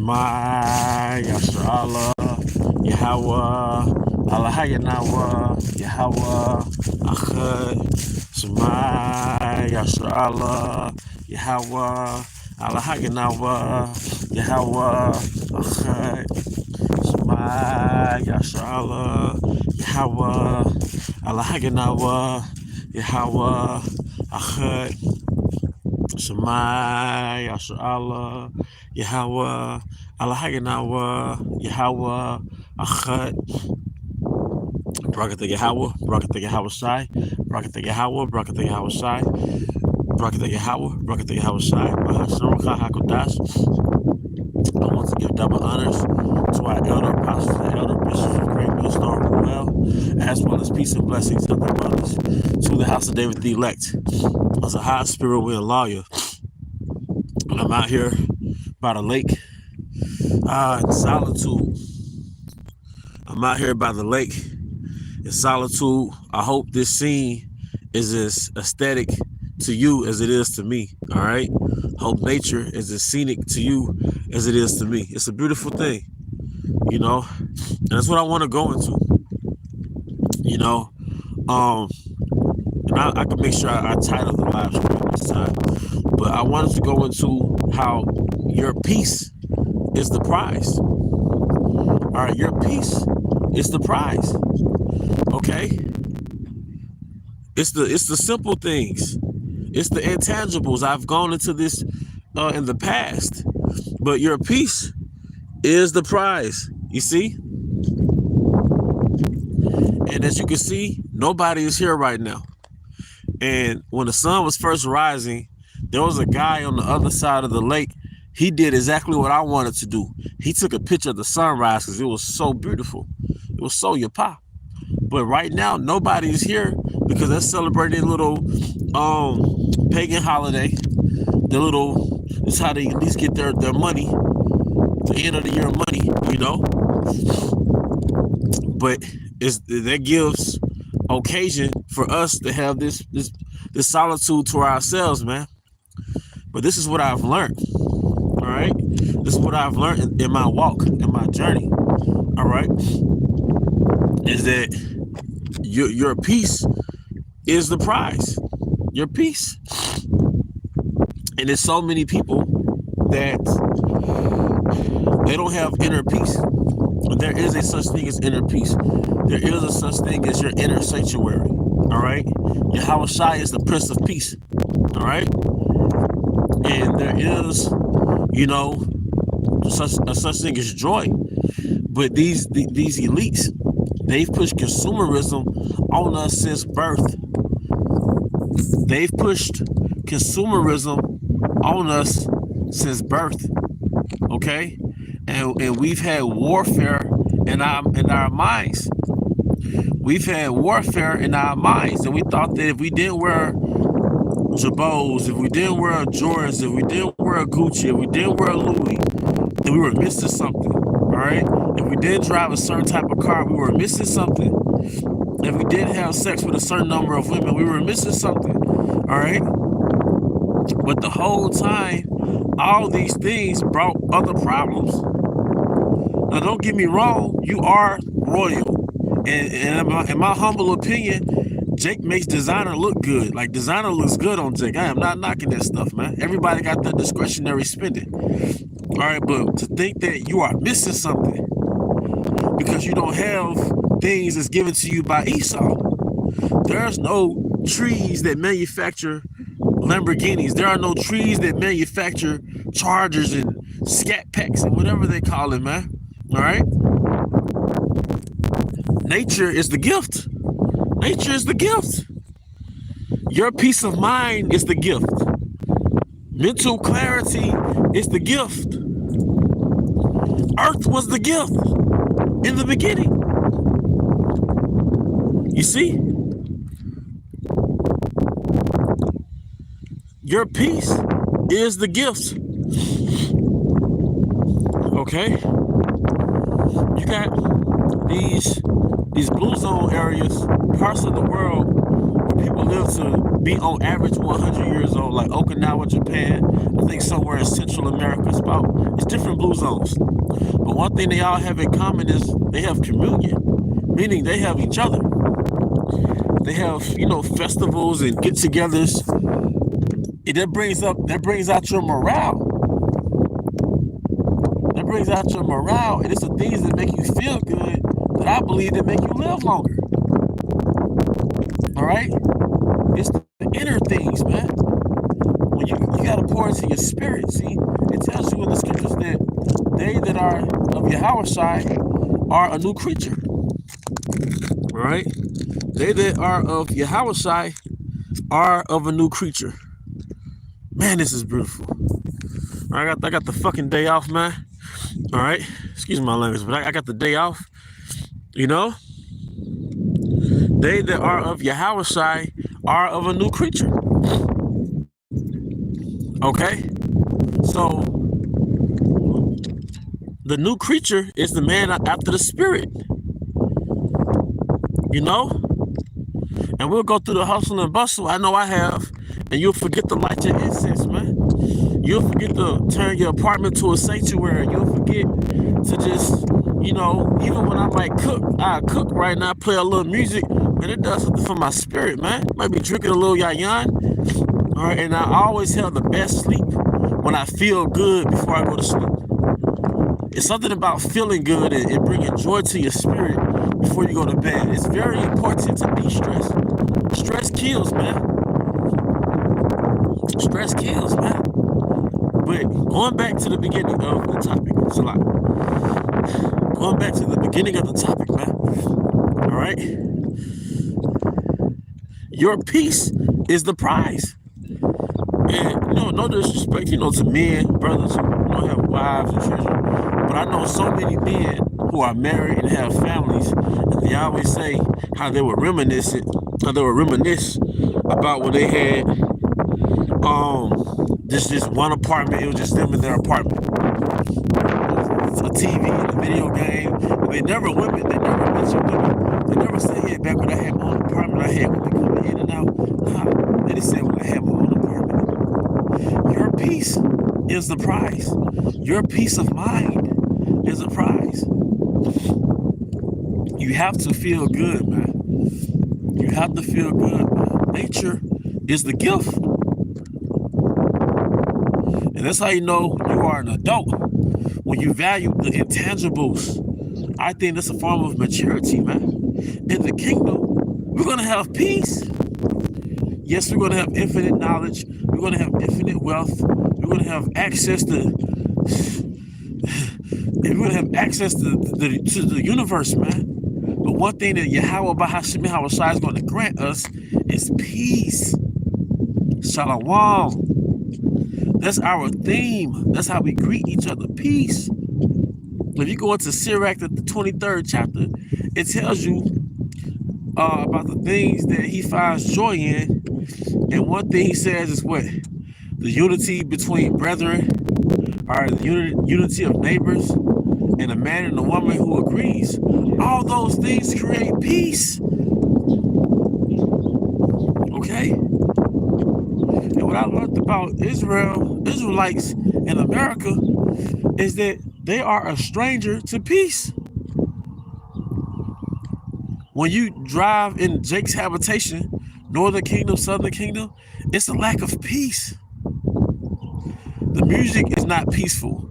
Shema Yashra'Allah Yahweh Allah Hayanawa Yahweh Achad Shema Yashra'Allah Yahweh Allah Hayanawa Yahweh Achad Shema Yashra'Allah Yahweh Allah Hayanawa Yahweh Achad Shema Yashra'Allah Yahweh Allah Hayanawa Yahweh Achad Barakatah Yahweh Barakatah Yahweh Shai Barakatah Yahweh Barakatah Yahweh Shai Barakatah Yahweh Barakatah Yahweh Shai Bahasham HaKodash. I want to give double honors to our elder apostles and elder bishops of Great Millstone Ruel, as well as peace and blessings of their brothers to the house of David the elect. As a high spirit wind lawyer, and I'm out here by the lake in solitude. I'm out here by the lake in solitude. I hope this scene is as aesthetic to you as it is to me. All right. Hope nature is as scenic to you as it is to me. It's a beautiful thing, you know, and that's what I want to go into, you know. And I can make sure I title the live stream this time, but I wanted to go into how your peace is the prize. All right, your peace is the prize. Okay, it's the simple things. It's the intangibles. I've gone into this in the past, but your peace is the prize. You see? And as you can see, nobody is here right now. And when the sun was first rising, there was a guy on the other side of the lake. He did exactly what I wanted to do. He took a picture of the sunrise because it was so beautiful. It was so yapa. But right now, nobody is here because they're celebrating a little pagan holiday. It's how they at least get their money, the end of the year money, you know. But that gives occasion for us to have this solitude to ourselves, man. But this is what I've learned. All right, this is what I've learned in my walk, in my journey. All right, is that your peace is the prize. Your peace. And there's so many people that they don't have inner peace. There is a such thing as inner peace. There is a such thing as your inner sanctuary. All right. Yahweh Shai is the Prince of Peace. All right. And there is, you know, such thing as joy. But these elites, they've pushed consumerism on us since birth. They've pushed consumerism on us since birth. Okay. And we've had warfare in our minds. We've had warfare in our minds, and we thought that if we didn't wear Jabos, if we didn't wear Jordans, if we didn't wear Gucci, if we didn't wear Louis, then we were missing something. All right. If we didn't drive a certain type of car, we were missing something. If we didn't have sex with a certain number of women, we were missing something. All right. But the whole time, all these things brought other problems. Now, don't get me wrong, you are royal. And in my humble opinion, Jake makes designer look good. Like, designer looks good on Jake. I am not knocking that stuff, man. Everybody got that discretionary spending. All right, but to think that you are missing something because you don't have things that's given to you by Esau. There's no trees that manufacture Lamborghinis. There are no trees that manufacture Chargers and Scat Packs and whatever they call it, man. All right. Nature is the gift. Nature is the gift. Your peace of mind is the gift. Mental clarity is the gift. Earth was the gift in the beginning. You see? Your peace is the gift. Okay? You got these blue zone areas, parts of the world where people live to be on average 100 years old, like Okinawa, Japan. I think somewhere in Central America, it's different blue zones. But one thing they all have in common is they have communion, meaning they have each other. They have, festivals and get-togethers. That brings out your morale. That brings out your morale, and it's the things that make you feel good that I believe that make you live longer. All right? It's the inner things, man. When you got to pour into your spirit. See, it tells you in the scriptures that they that are of Yahushai are a new creature. All right? They that are of Yahushai are of a new creature. Man, this is beautiful. I got the fucking day off, man. All right? Excuse my language, but I got the day off. They that are of Yahushai are of a new creature. Okay? So, the new creature is the man after the spirit. And we'll go through the hustle and bustle. I know I have. And you'll forget to light your incense, man. You'll forget to turn your apartment to a sanctuary. You'll forget to just, even when I might cook, I cook right now, play a little music, and it does something for my spirit, man. Might be drinking a little yayan. All right, and I always have the best sleep when I feel good before I go to sleep. It's something about feeling good and bringing joy to your spirit before you go to bed. It's very important to de-stress. Stress kills, man. Stress kills, man. But going back to the beginning of the topic, going back to the beginning of the topic, man. All right? Your peace is the prize. And, no disrespect, to men, brothers who have wives and children. But I know so many men who are married and have families, and they always say how they would reminisce about when they had this one apartment. It was just them in their apartment. A TV, a video game. They never mentioned women. They never said, yeah, back when I had my own apartment, I had women coming in and out. Nah, they just said when I had my own apartment. Your peace is the prize. Your peace of mind is a prize. You have to feel good, man. You have to feel good, man. Nature is the gift. And that's how you know you are an adult. When you value the intangibles. I think that's a form of maturity, man. In the kingdom, we're going to have peace. Yes, we're going to have infinite knowledge. We're going to have infinite wealth. We're going to have access to the universe, man. But one thing that Yahweh Bahashim Yahushai is going to grant us is peace. Shalom. That's our theme. That's how we greet each other. Peace. If you go into Sirach, the 23rd chapter, it tells you about the things that he finds joy in. And one thing he says is what? The unity between brethren, or the unity of neighbors, and a man and a woman who agrees. All those things create peace. Okay? And what I learned about Israelites in America, is that they are a stranger to peace. When you drive in Jake's habitation, Northern Kingdom, Southern Kingdom, it's a lack of peace. The music is not peaceful.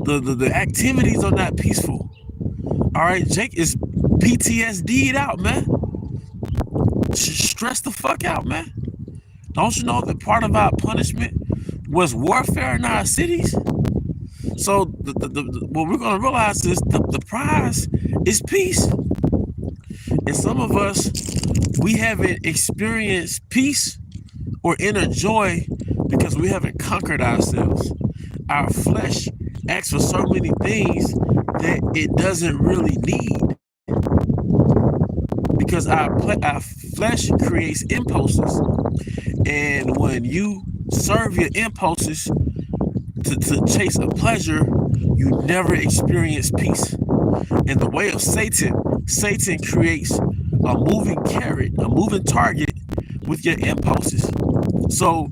The activities are not peaceful. All right, Jake is PTSD'd out, man. Stressed the fuck out, man. Don't you know that part of our punishment was warfare in our cities? So what we're going to realize is the prize is peace. And some of us, we haven't experienced peace or inner joy because we haven't conquered ourselves. Our flesh asks for so many things that it doesn't really need. Because our flesh creates impulses. And when you serve your impulses to chase a pleasure, you never experience peace. In the way of Satan, Satan creates a moving carrot, a moving target with your impulses. So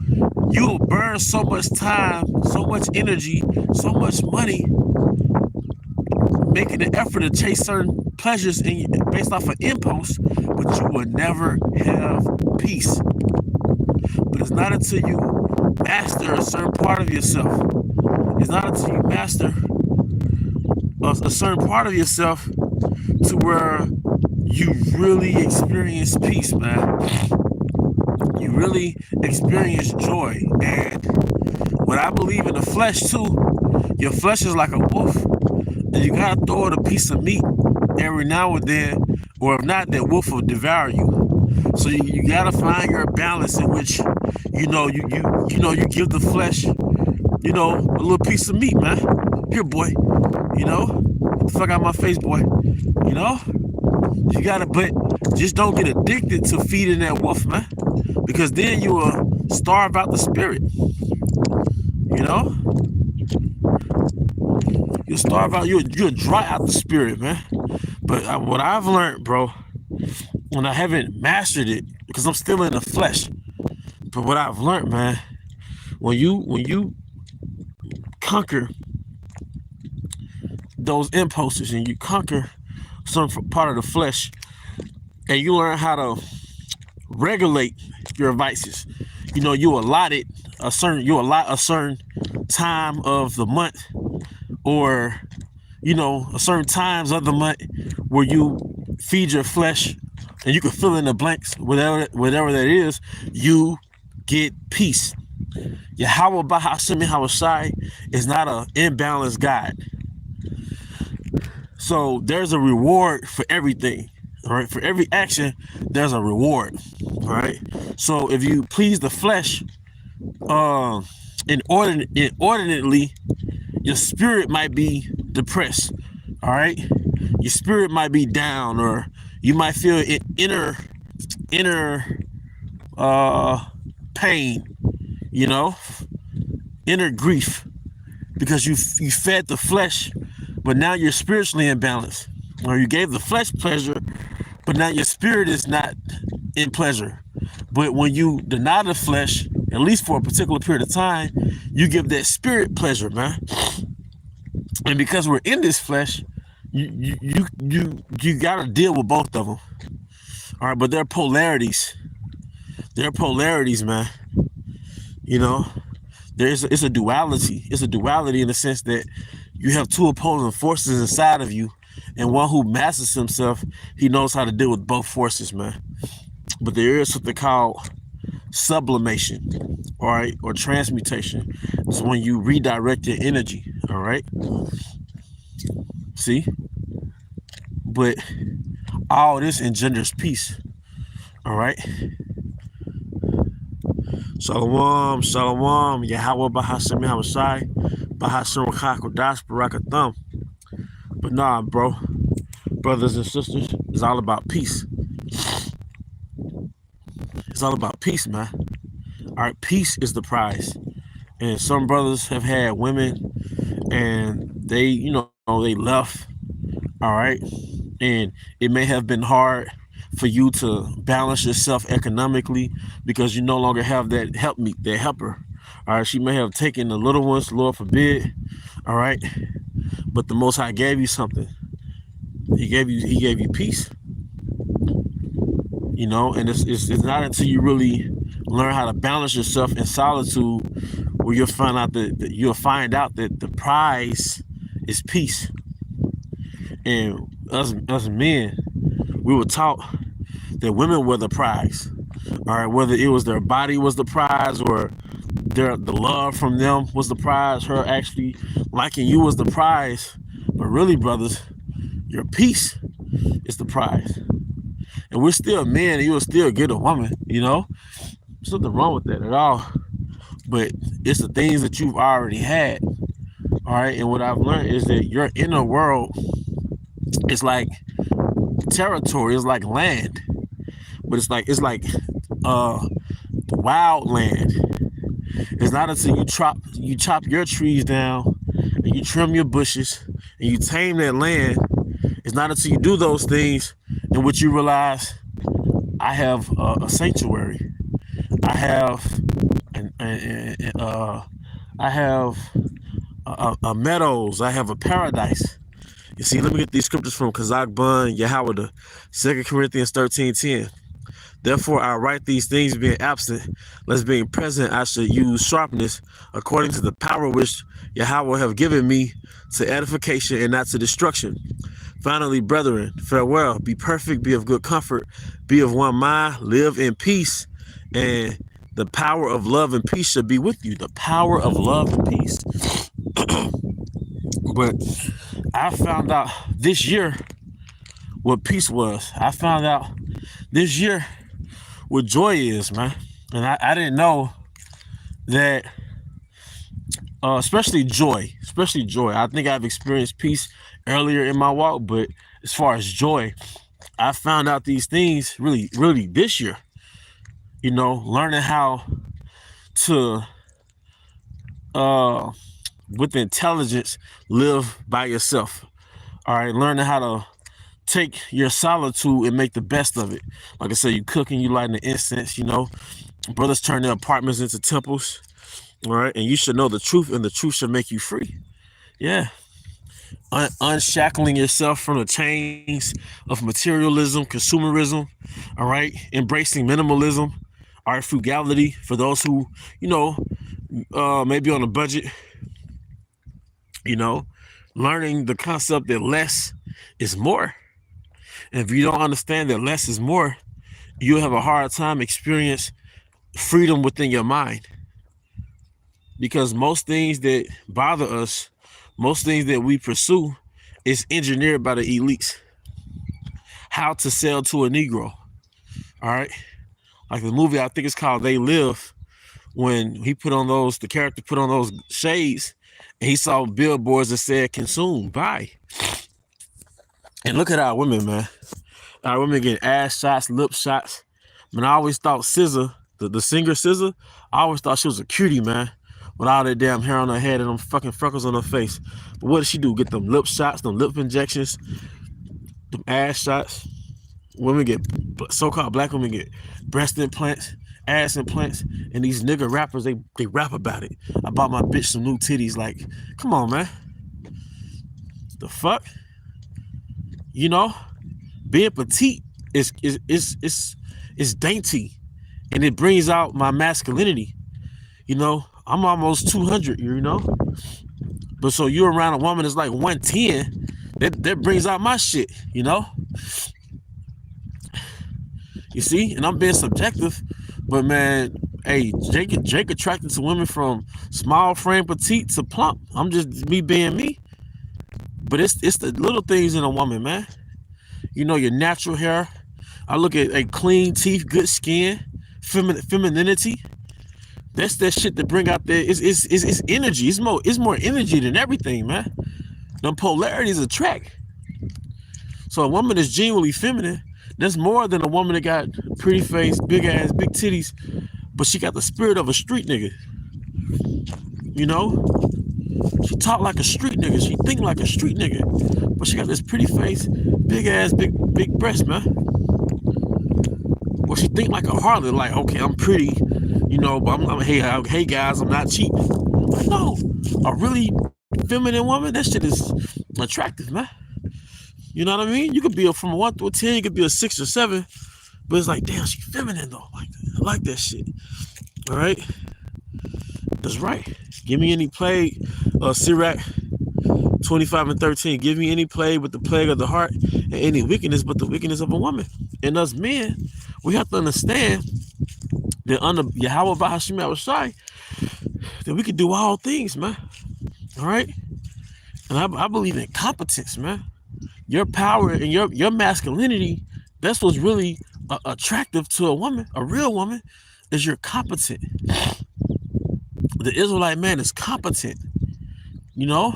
you'll burn so much time, so much energy, so much money making an effort to chase certain pleasures based off of impulse, but you will never have peace. But it's not until you master a certain part of yourself. It's not until you master a certain part of yourself to where you really experience peace, man. You really experience joy. And what I believe in the flesh too, your flesh is like a wolf, and you gotta throw it a piece of meat every now and then, or if not, that wolf will devour you. So you gotta find your balance in which you give the flesh a little piece of meat, man. Here, boy, get the fuck out of my face, boy. You gotta, but just don't get addicted to feeding that wolf, man, because then you will starve out the spirit. You'll starve out, you'll dry out the spirit, man. But what I've learned, bro, when I haven't mastered it, because I'm still in the flesh, but what I've learned, man, when you conquer those impulses and you conquer some part of the flesh, and you learn how to regulate your vices, you allot a certain time of the month, or a certain times of the month where you feed your flesh, and you can fill in the blanks, whatever that is, you get peace. Yahweh Bahashem Yahawashi is not an imbalanced God. So there's a reward for everything. All right, for every action, there's a reward. All right. So if you please the flesh, inordinately, your spirit might be depressed. All right, your spirit might be down, or you might feel inner pain, inner grief, because you fed the flesh, but now you're spiritually imbalanced, or you gave the flesh pleasure, but now your spirit is not in pleasure. But when you deny the flesh, at least for a particular period of time, you give that spirit pleasure, man. And because we're in this flesh, you gotta deal with both of them. All right, but there are polarities. There are polarities, man. It's a duality. It's a duality in the sense that you have two opposing forces inside of you, and one who masters himself, he knows how to deal with both forces, man. But there is something called sublimation, all right, or transmutation. It's when you redirect your energy, all right? See? But all this engenders peace, all right? Shalom, shalom, Yahweh Bahashem Yahawashi, Bahashem Kodash Barakatham. But nah, brothers and sisters, it's all about peace. It's all about peace, man. All right, peace is the prize. And some brothers have had women, and they left, all right? And it may have been hard for you to balance yourself economically because you no longer have that helpmeet, that helper. All right, she may have taken the little ones, Lord forbid, all right? But the Most High gave you something. He gave you peace. And it's not until you really learn how to balance yourself in solitude where you'll find out that the prize is peace. And us men, we were taught that women were the prize. All right, whether it was their body was the prize, or the love from them was the prize, her actually liking you was the prize. But really, brothers, your peace is the prize. And we're still men, and you'll still get a woman, There's nothing wrong with that at all. But it's the things that you've already had. All right. And what I've learned is that your inner world is like territory, it's like land. But it's like wild land. It's not until you chop your trees down and you trim your bushes and you tame that land. It's not until you do those things in which you realize I have a sanctuary. I have I have a meadows. I have a paradise. You see, let me get these scriptures from Kazakh Bun Yahweh, 2 Corinthians 13:10. Therefore, I write these things being absent, lest being present I should use sharpness according to the power which Yahweh have given me to edification and not to destruction. Finally, brethren, farewell. Be perfect, be of good comfort, be of one mind, live in peace, and the power of love and peace shall be with you. The power of love and peace. But I found out this year what peace was. I found out this year what joy is, man. And I didn't know that, especially joy. I think I've experienced peace earlier in my walk, but as far as joy, I found out these things really this year. You know, learning how to, with intelligence, live by yourself. All right, learning how to take your solitude and make the best of it. Like I said, you cooking, you lighting the incense, you know. Brothers turn their apartments into temples. All right, and you should know the truth, and the truth should make you free. Yeah. Unshackling yourself from the chains of materialism, consumerism. All right, embracing minimalism, art, frugality for those who, you know, maybe on a budget. You know, learning the concept that less is more. And if you don't understand that less is more, you'll have a hard time experience freedom within your mind. Because most things that bother us, most things that we pursue is engineered by the elites. How to sell to a Negro. All right. Like the movie, I think it's called They Live, when he put on those, the character put on those shades and he saw billboards that said consume, buy. And look at our women, man. Our women getting ass shots, lip shots. Man, I always thought SZA, the singer SZA, I always thought she was a cutie, man. With all that damn hair on her head and them fucking freckles on her face. But what does she do? Get them lip shots, them lip injections, them ass shots. Women get, so-called black women get breast implants, ass implants, and these nigga rappers, they rap about it. I bought my bitch some new titties. Like, come on, man. The fuck? You know, being petite is dainty, and it brings out my masculinity. You know, I'm almost 200, you know, but so you're around a woman that's like 110, that brings out my shit, you know. You see, and I'm being subjective, but man, hey, Jake attracted to women from small frame petite to plump. I'm just me being me. But it's the little things in a woman, man. You know, your natural hair. I look at a clean teeth, good skin, femininity. That's that shit that bring out there. It's energy. It's more energy than everything, man. Them polarities attract. So a woman that's genuinely feminine, that's more than a woman that got pretty face, big ass, big titties, but she got the spirit of a street nigga. You know? She talk like a street nigga. She think like a street nigga. But she got this pretty face, big ass, big breast, man. Well, she think like a harlot. Like, okay, I'm pretty, you know, but I'm hey guys, I'm not cheap. Like, no, a really feminine woman, that shit is attractive, man. You know what I mean? You could be from a 1 to a 10, you could be a 6 or 7, but it's like, damn, she feminine though. Like, I like that shit. All right, that's right. Give me any plague, Sirach 25:13. Give me any plague but the plague of the heart, and any wickedness but the wickedness of a woman. And us men, we have to understand that under Yahweh Bahashim Yahushai, that we can do all things, man. All right, and I believe in competence, man. Your power and your masculinity, that's what's really attractive to a woman. A real woman is you're competent. The Israelite man is competent. You know,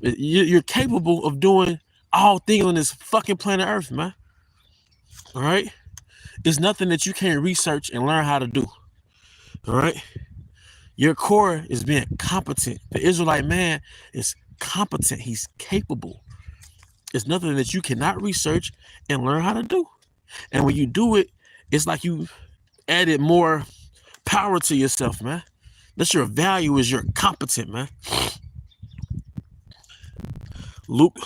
you're capable of doing all things on this fucking planet Earth, man. All right, it's nothing that you can't research and learn how to do. All right, your core is being competent. The Israelite man is competent. He's capable. It's nothing that you cannot research and learn how to do. And when you do it, it's like you added more power to yourself, man. That's your value, is you're competent, man. Luke,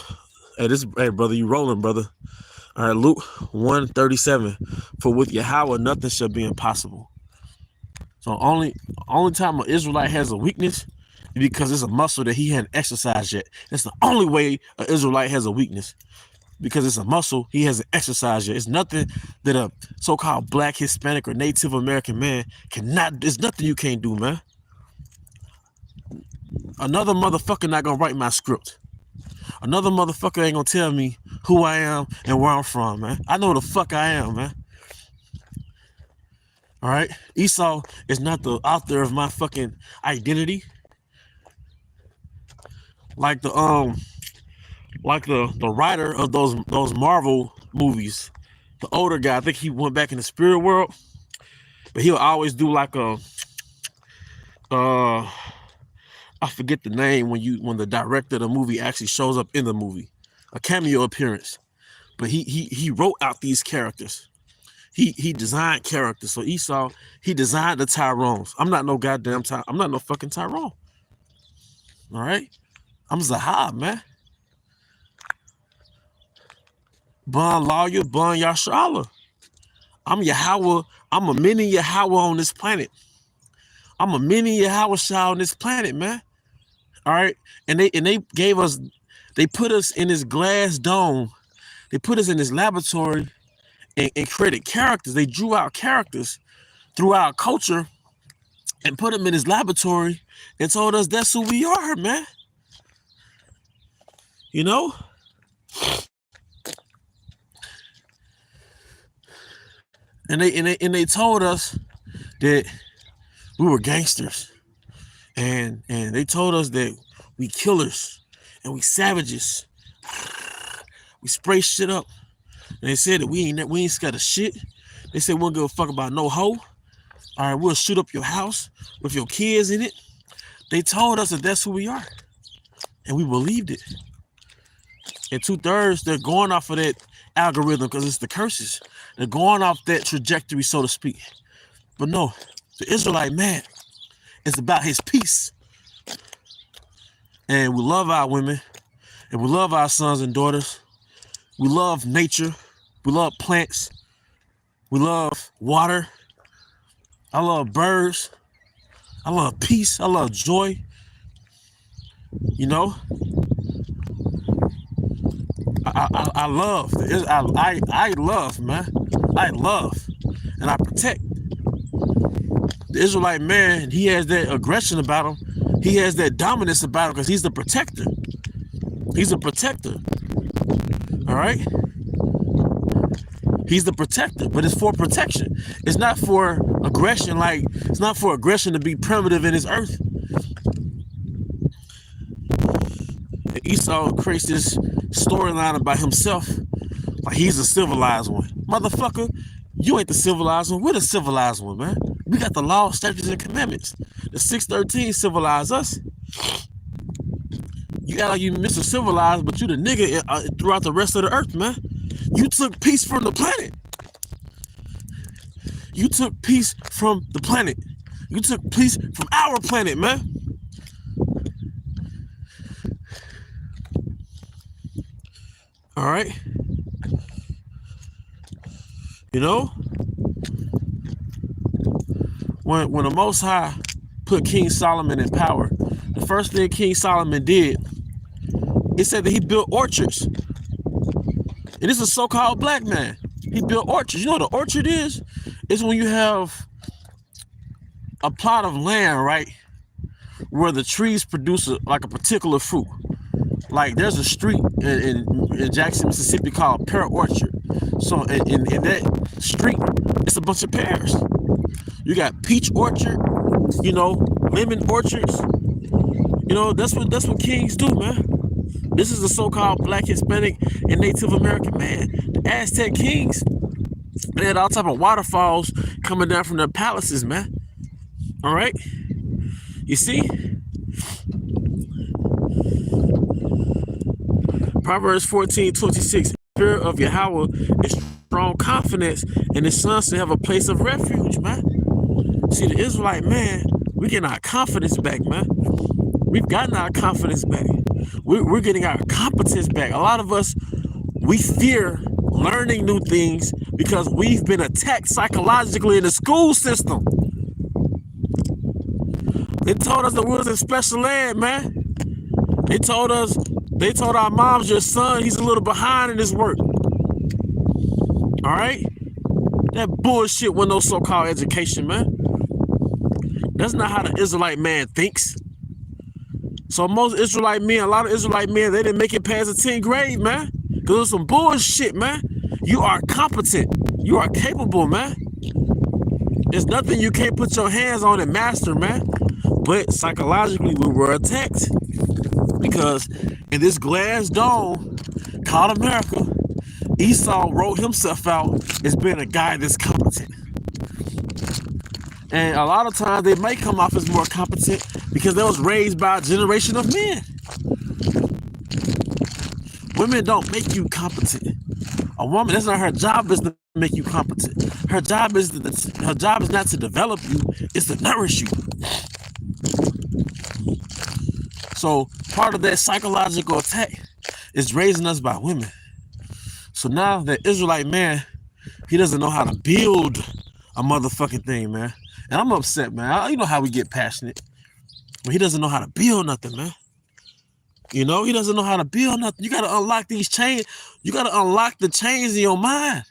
hey brother, you rolling, brother. All right, Luke 1:37. For with Yahweh nothing shall be impossible. So only time an Israelite has a weakness is because it's a muscle that he hadn't exercised yet. That's the only way an Israelite has a weakness, because it's a muscle he hasn't exercised yet. It's nothing that a so-called black, Hispanic, or Native American man cannot. There's nothing you can't do, man. Another motherfucker not gonna write my script. Another motherfucker ain't gonna tell me who I am and where I'm from, man. I know the fuck I am, man. All right, Esau is not the author of my fucking identity. Like the writer of those Marvel movies, the older guy. I think he went back in the spirit world, but he'll always do like a I forget the name when the director of the movie actually shows up in the movie, a cameo appearance. But he wrote out these characters. He designed characters. So Esau, he designed the Tyrones. I'm not no goddamn I'm not no fucking Tyrone. All right, I'm Zahab, man. Bun lawyer, Bun Yashala. I'm Yahweh. I'm a mini Yahweh on this planet. I'm a mini Yahweh Shah on this planet, man. All right, and they gave us, they put us in this glass dome. They put us in this laboratory and created characters. They drew out characters through our culture and put them in this laboratory and told us that's who we are, man. You know? And they told us that we were gangsters. And they told us that we killers and we savages. We spray shit up. And they said that we ain't scared of shit. They said we don't give a fuck about no hoe. All right, we'll shoot up your house with your kids in it. They told us that that's who we are. And we believed it. And 2/3, they're going off of that algorithm because it's the curses. They're going off that trajectory, so to speak. But no, the Israelite man is about his peace. And we love our women. And we love our sons and daughters. We love nature. We love plants. We love water. I love birds. I love peace. I love joy. You know? I love. I love, man. I love. And I protect. The Israelite man, he has that aggression about him. He has that dominance about him because he's the protector. He's a protector. All right? He's the protector, but it's for protection. It's not for aggression. Like, it's not for aggression to be primitive in his earth. And Esau creates this storyline about himself like he's a civilized one. Motherfucker, you ain't the civilized one. We're the civilized one, man. We got the law, statutes, and commandments. The 613 civilize us. You act like you Mr. Civilized, but you the nigga throughout the rest of the earth, man. You took peace from the planet. You took peace from the planet. You took peace from our planet, man. All right. You know, when the Most High put King Solomon in power, the first thing King Solomon did, it said that he built orchards. And this is a so-called black man. He built orchards. You know what an orchard is? It's when you have a plot of land, right, where the trees produce like a particular fruit. Like there's a street in Jackson, Mississippi called Pear Orchard. So in that street, it's a bunch of pears. You got peach orchard, you know, lemon orchards. You know, that's what kings do, man. This is the so-called black, Hispanic, and Native American man. The Aztec kings, they had all type of waterfalls coming down from their palaces, man. All right? You see? Proverbs 14:26. spirit of Yahweh is strong confidence, and his sons to have a place of refuge, man. See, the Israelite man, we getting our confidence back, man. We've gotten our confidence back. We're getting our competence back. A lot of us, we fear learning new things because we've been attacked psychologically in the school system. They told us that we was in special ed, man. They told our moms, your son, he's a little behind in his work. All right? That bullshit with no so-called education, man. That's not how the Israelite man thinks. So most Israelite men, a lot of Israelite men, they didn't make it past the 10th grade, man. Because it's some bullshit, man. You are competent. You are capable, man. There's nothing you can't put your hands on and master, man. But psychologically, we were attacked. Because in this glass dome called America, Esau wrote himself out as being a guy that's competent. And a lot of times they may come off as more competent because they was raised by a generation of men. Women don't make you competent. A woman, that's not her job, is to make you competent. Her job is not to develop you, it's to nourish you. So part of that psychological attack is raising us by women. So now the Israelite man, he doesn't know how to build a motherfucking thing, man. And I'm upset, man. You know how we get passionate. But he doesn't know how to build nothing, man. You know, he doesn't know how to build nothing. You got to unlock these chains. You got to unlock the chains in your mind.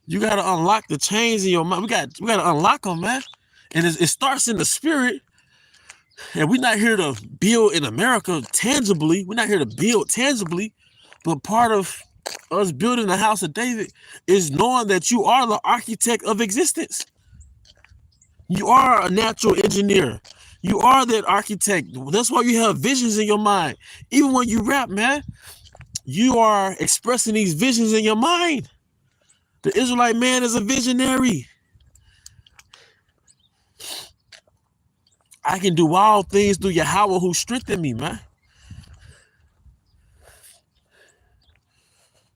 You got to unlock the chains in your mind. We got to unlock them, man. And it starts in the spirit. And we're not here to build in America tangibly. We're not here to build tangibly. But part of us building the house of David is knowing that you are the architect of existence. You are a natural engineer. You are that architect. That's why you have visions in your mind. Even when you rap, man, you are expressing these visions in your mind. The Israelite man is a visionary. I can do all things through Yahweh who strengthened me, man.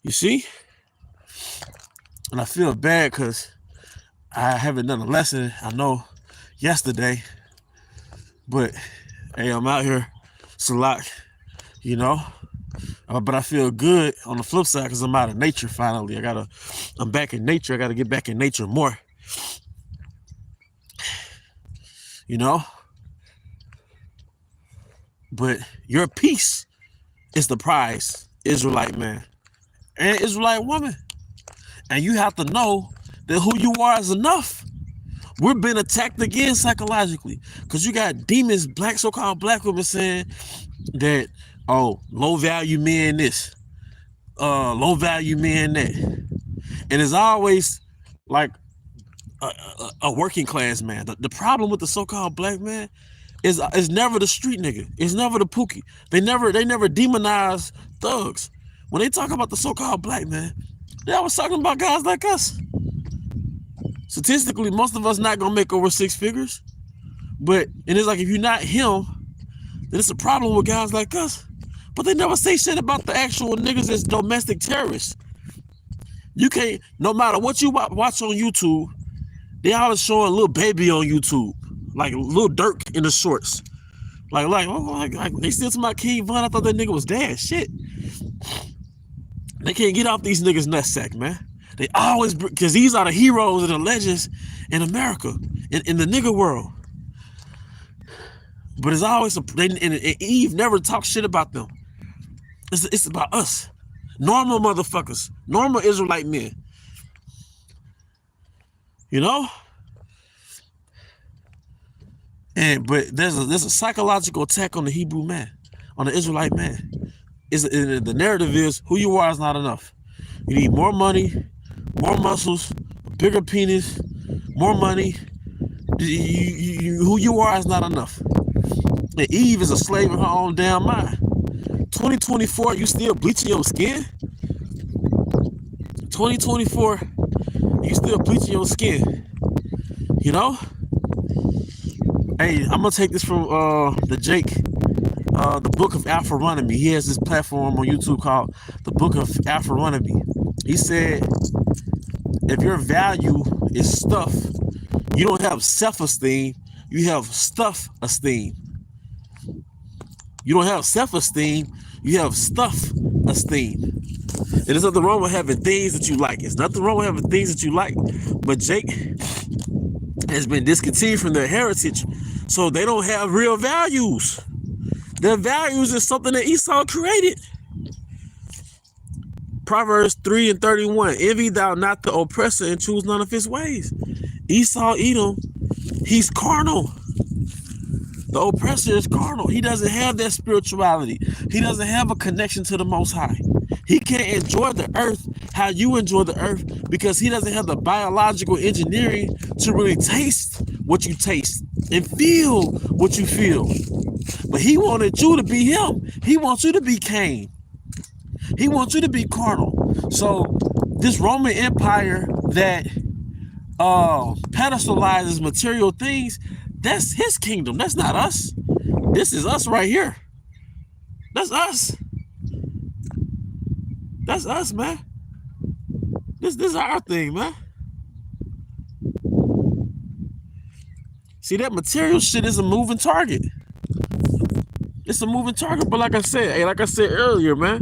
You see? And I feel bad because I haven't done a lesson, I know, yesterday. But, hey, I'm out here, Salak, you know. But I feel good on the flip side because I'm out of nature finally. I'm back in nature. I got to get back in nature more. You know? But your peace is the prize, Israelite man and Israelite woman. And you have to know that who you are is enough. We're being attacked again psychologically because you got demons, so-called black women saying that, oh, low value men this, low value men that. And it's always like a working class man. The problem with the so-called black man is never the street nigga. It's never the pookie. They never demonize thugs. When they talk about the so-called black man, they always talking about guys like us. Statistically, most of us not gonna make over 6 figures. And it's like if you're not him, then it's a problem with guys like us. But they never say shit about the actual niggas that's domestic terrorists. You can't, no matter what you watch on YouTube, they always showing Lil Baby on YouTube. Like Lil Durk in the shorts. Like they still to my King Von. I thought that nigga was dead. Shit. They can't get off these niggas' nutsack, man. They always, because these are the heroes and the legends in America, in the nigga world. But it's always, and Eve never talks shit about them. It's about us. Normal motherfuckers. Normal Israelite men. You know? But there's a psychological attack on the Hebrew man, on the Israelite man. The narrative is who you are is not enough. You need more money, more muscles, bigger penis, more money. Who you are is not enough. And Eve is a slave in her own damn mind. 2024, you still bleaching your skin? 2024, you still bleaching your skin? You know? Hey, I'm gonna take this from the Jake the Book of Alpharonomy. He has this platform on YouTube called the Book of Alpharonomy. He said, if your value is stuff, you don't have self-esteem, you have stuff-esteem. You don't have self-esteem, you have stuff-esteem. And there's nothing wrong with having things that you like. There's nothing wrong with having things that you like. But Jake has been discontinued from their heritage, so they don't have real values. Their values is something that Esau created. Proverbs 3:31, envy thou not the oppressor and choose none of his ways. Esau, Edom, he's carnal. The oppressor is carnal. He doesn't have that spirituality. He doesn't have a connection to the Most High. He can't enjoy the earth how you enjoy the earth because he doesn't have the biological engineering to really taste what you taste and feel what you feel. But he wanted you to be him. He wants you to be Cain. He wants you to be carnal. So this Roman Empire that pedestalizes material things, that's his kingdom. That's not us. This is us right here. That's us. That's us, man. This is our thing, man. See, that material shit is a moving target. It's a moving target. But like I said earlier, man,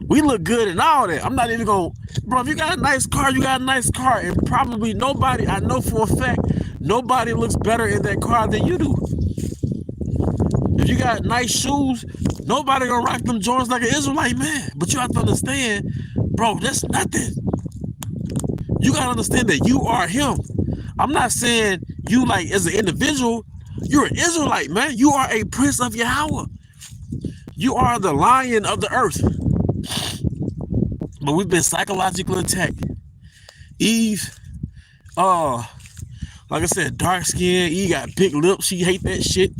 we look good and all that. I'm not even gonna, bro, if you got a nice car, you got a nice car. And probably nobody, I know for a fact, nobody looks better in that car than you do. If you got nice shoes, nobody gonna rock them joints like an Israelite man. But you have to understand, bro, that's nothing. You gotta understand that you are him. I'm not saying you like as an individual, you're an Israelite, man. You are a prince of Yahweh. You are the lion of the earth. But we've been psychologically attacked. Eve, like I said, dark skin. Eve got big lips. She hate that shit.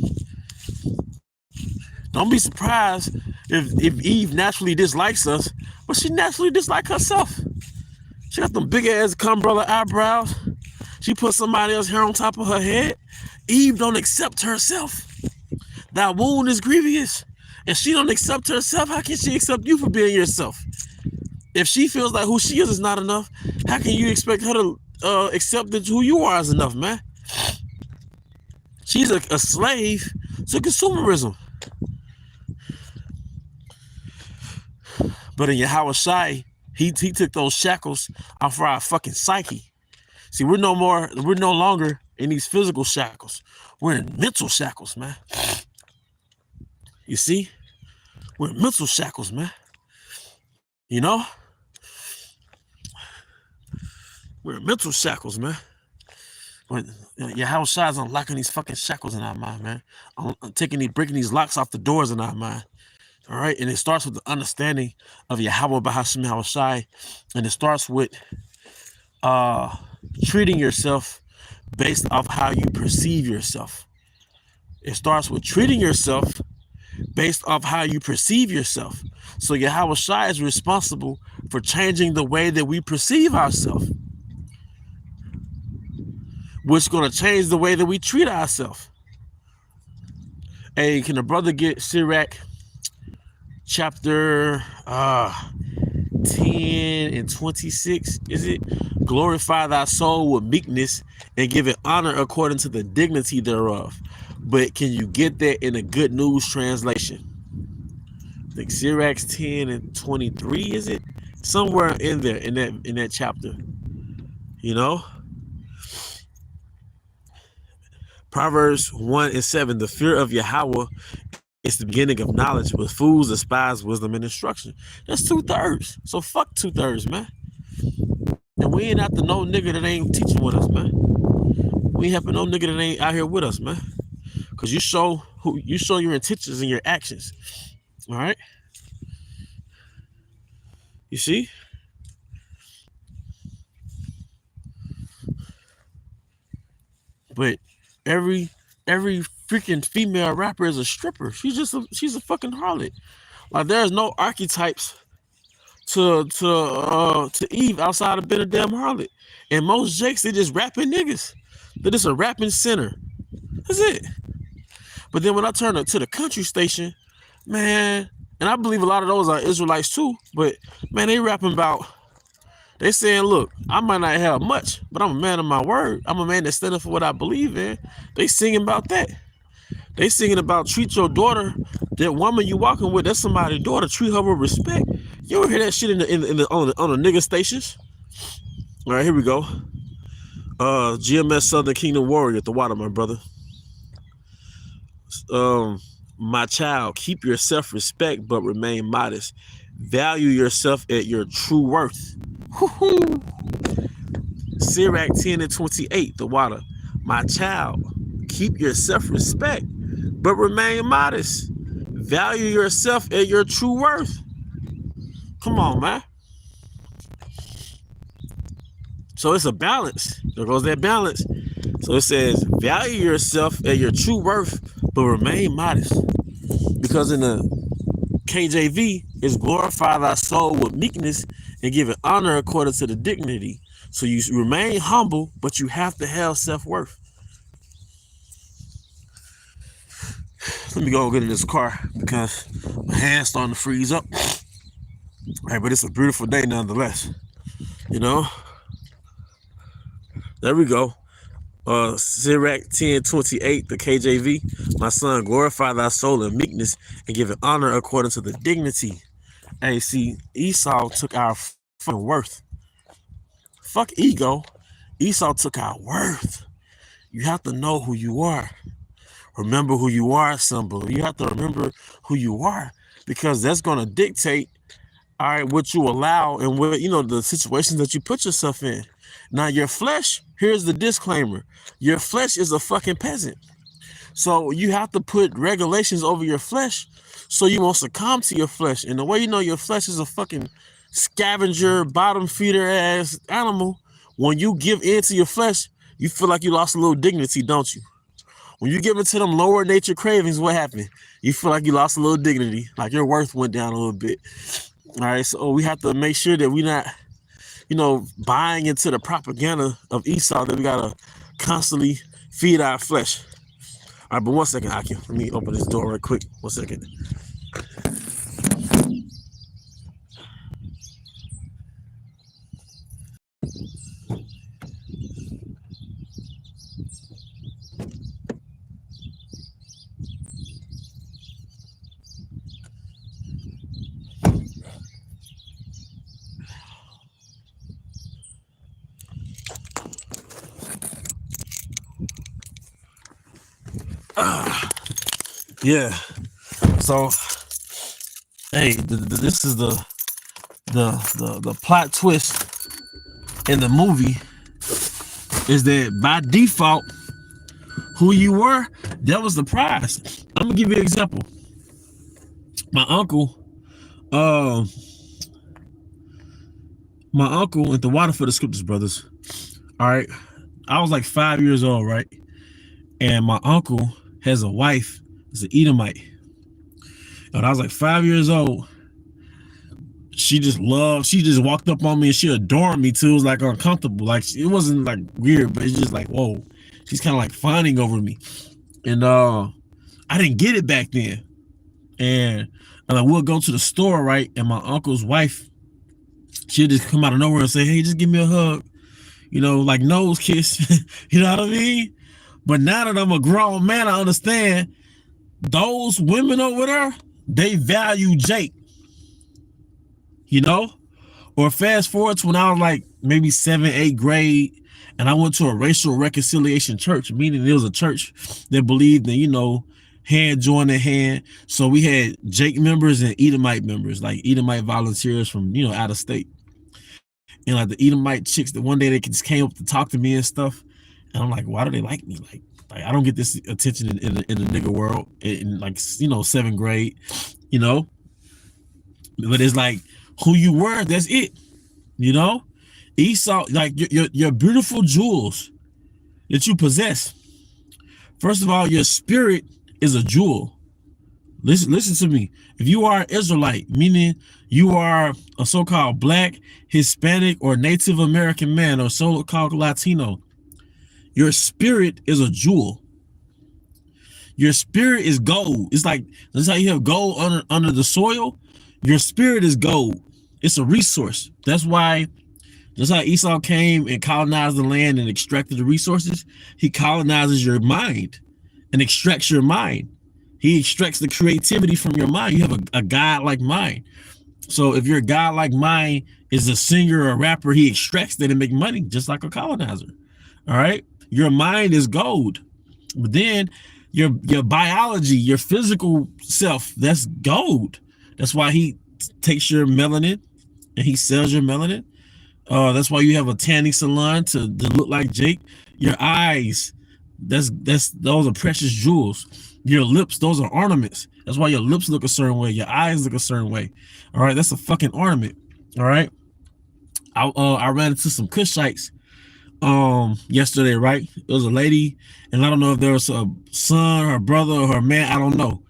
Don't be surprised if Eve naturally dislikes us, but she naturally dislikes herself. She got them big ass umbrella eyebrows. She put somebody else's hair on top of her head. Eve don't accept herself. That wound is grievous. If she don't accept herself, how can she accept you for being yourself? If she feels like who she is not enough, how can you expect her to accept that who you are is enough, man? She's a slave to consumerism. But in Yahweh Shai, he took those shackles off of our fucking psyche. See, we're no longer in these physical shackles. We're in mental shackles, man. You see? We're in mental shackles, man. You know? We're in mental shackles, man. Yahweh Shai is unlocking these fucking shackles in our mind, man. I'm breaking these locks off the doors in our mind. All right, and it starts with the understanding of Yahweh Bahashim Yahweh Shai, and it starts with treating yourself based off how you perceive yourself. It starts with treating yourself based off how you perceive yourself. So Yahweh Shai is responsible for changing the way that we perceive ourselves, which is going to change the way that we treat ourselves. Hey, can a brother get Sirach chapter 10 and 26? Is it? Glorify thy soul with meekness and give it honor according to the dignity thereof. But can you get that in a Good News translation? I think Sirach 10 and 23, is it? Somewhere in there, in that chapter. You know? Proverbs 1 and 7, the fear of Yahweh is the beginning of knowledge, but fools despise wisdom and instruction. That's 2/3. So fuck 2/3, man. And we ain't after no nigga that ain't teaching with us, man. We ain't helping no nigga that ain't out here with us, man. Cause you show your intentions and your actions. All right. You see? But every freaking female rapper is a stripper. She's a fucking harlot. Like there's no archetypes to Eve outside of being a damn harlot. And most jakes, they just rapping niggas. They're just a rapping sinner. That's it. But then when I turn to the country station, man. And I believe a lot of those are Israelites too. But man, they rapping about. They saying, look, I might not have much, but I'm a man of my word. I'm a man that stand up for what I believe in. They singing about that. They singing about treat your daughter, that woman you walking with, that's somebody's daughter. Treat her with respect. You ever hear that shit on the nigga stations? All right, here we go. GMS Southern Kingdom Warrior at the water, my brother. My child, keep your self-respect, but remain modest. Value yourself at your true worth. Sirach 10 and 28, the water. My child, keep your self-respect, but remain modest. Value yourself at your true worth. Come on, man. So it's a balance. There goes that balance. So it says, value yourself at your true worth, but remain modest. Because in the KJV, it's glorify thy soul with meekness and give it honor according to the dignity. So you remain humble, but you have to have self-worth. Let me go get in this car because my hand's starting to freeze up. All right, but it's a beautiful day nonetheless. You know? There we go. Sirach 10:28, the KJV. My son, glorify thy soul in meekness and give it honor according to the dignity. Hey, see, Esau took our fucking worth. Fuck ego. Esau took our worth. You have to know who you are. Remember who you are, somebody. You have to remember who you are, because that's going to dictate, all right, what you allow and what, you know, the situations that you put yourself in. Now, your flesh, here's the disclaimer. Your flesh is a fucking peasant. So you have to put regulations over your flesh so you won't succumb to your flesh. And the way you know your flesh is a fucking scavenger, bottom feeder ass animal, when you give in to your flesh, you feel like you lost a little dignity, don't you? When you give into them lower nature cravings, what happened? You feel like you lost a little dignity, like your worth went down a little bit. All right, so we have to make sure that we're not, you know, buying into the propaganda of Esau, that we gotta constantly feed our flesh. All right, but 1 second, Aki. Let me open this door right quick. 1 second. Yeah. So, hey, this is the plot twist in the movie is that by default, who you were, that was the prize. I'm gonna give you an example. My uncle at the Waterford Scriptures Brothers. All right, I was like 5 years old, right? And my uncle has a wife, is an Edomite. And I was like 5 years old. She just walked up on me and she adored me too. It was like uncomfortable. Like it wasn't like weird, but it's just like, whoa. She's kind of like fawning over me. And I didn't get it back then. And we'll go to the store, right? And my uncle's wife, she'll just come out of nowhere and say, hey, just give me a hug. You know, like nose kiss. You know what I mean? But now that I'm a grown man, I understand those women over there, they value Jake. You know? Or fast forward to when I was like maybe 7th, 8th grade, and I went to a racial reconciliation church, meaning it was a church that believed in, you know, hand joining hand. So we had Jake members and Edomite members, like Edomite volunteers from, you know, out of state. And like the Edomite chicks, that one day they just came up to talk to me and stuff. And I'm like, why do they like me? Like I don't get this attention in the nigga world in like, you know, 7th grade, you know? But it's like who you were, that's it, you know? Esau, like your beautiful jewels that you possess. First of all, your spirit is a jewel. Listen to me. If you are an Israelite, meaning you are a so-called Black, Hispanic, or Native American man, or so-called Latino, your spirit is a jewel. Your spirit is gold. It's like, that's how you have gold under the soil. Your spirit is gold. It's a resource. That's why, that's how Esau came and colonized the land and extracted the resources. He colonizes your mind and extracts your mind. He extracts the creativity from your mind. You have a God-like mind. So if your God-like mind is a singer or a rapper, he extracts that and make money just like a colonizer. All right. Your mind is gold. But then your biology, your physical self, that's gold. That's why he takes your melanin and he sells your melanin. That's why you have a tanning salon to look like Jake. Your eyes, those are precious jewels. Your lips, those are ornaments. That's why your lips look a certain way. Your eyes look a certain way. All right, that's a fucking ornament. All right. I ran into some Kushites yesterday, right? It was a lady, and I don't know if there was a son or a brother or her man, I don't know.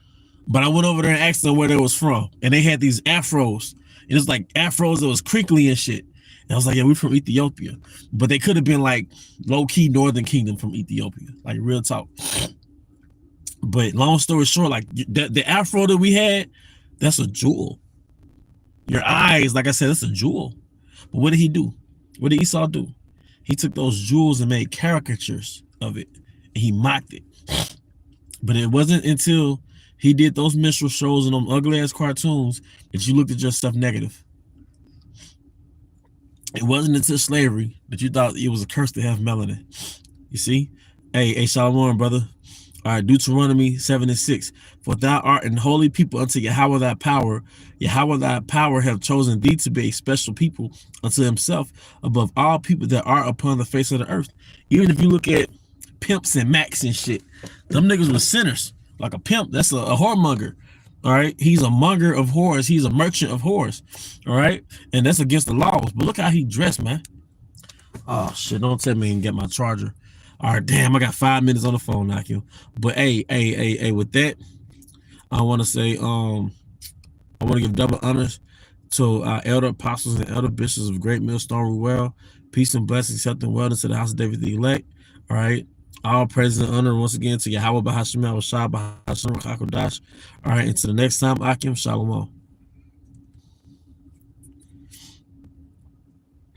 But I went over there and asked them where they was from, and they had these afros. And it's like afros that was crinkly and shit. And I was like, yeah, we're from Ethiopia. But they could have been like low-key Northern Kingdom from Ethiopia, like real talk. But long story short, like the afro that we had, that's a jewel. Your eyes, like I said, that's a jewel. But what did he do? What did Esau do? He took those jewels and made caricatures of it, and he mocked it. But it wasn't until he did those minstrel shows and them ugly ass cartoons that you looked at yourself negative. It wasn't until slavery that you thought it was a curse to have melanin. You see? Hey, Shalom, brother. All right, Deuteronomy 7:6. For thou art an holy people unto Yahweh thy power. Yahweh thy power have chosen thee to be a special people unto himself above all people that are upon the face of the earth. Even if you look at pimps and macs and shit, them niggas were sinners. Like a pimp, that's a whoremonger. All right, he's a monger of whores. He's a merchant of whores. All right, and that's against the laws. But look how he dressed, man. Oh shit! Don't tell me and get my charger. All right, damn, I got 5 minutes on the phone, Nakim. But hey, with that, I want to say, I want to give double honors to our elder apostles and elder bishops of Great Millstone Ruel. Peace and blessings, health and wellness to the house of David the elect. All right. All praise and honor once again to Yahweh Bahashim Al Shah Bahashim Kakodash. All right, until the next time, Akim Shalom.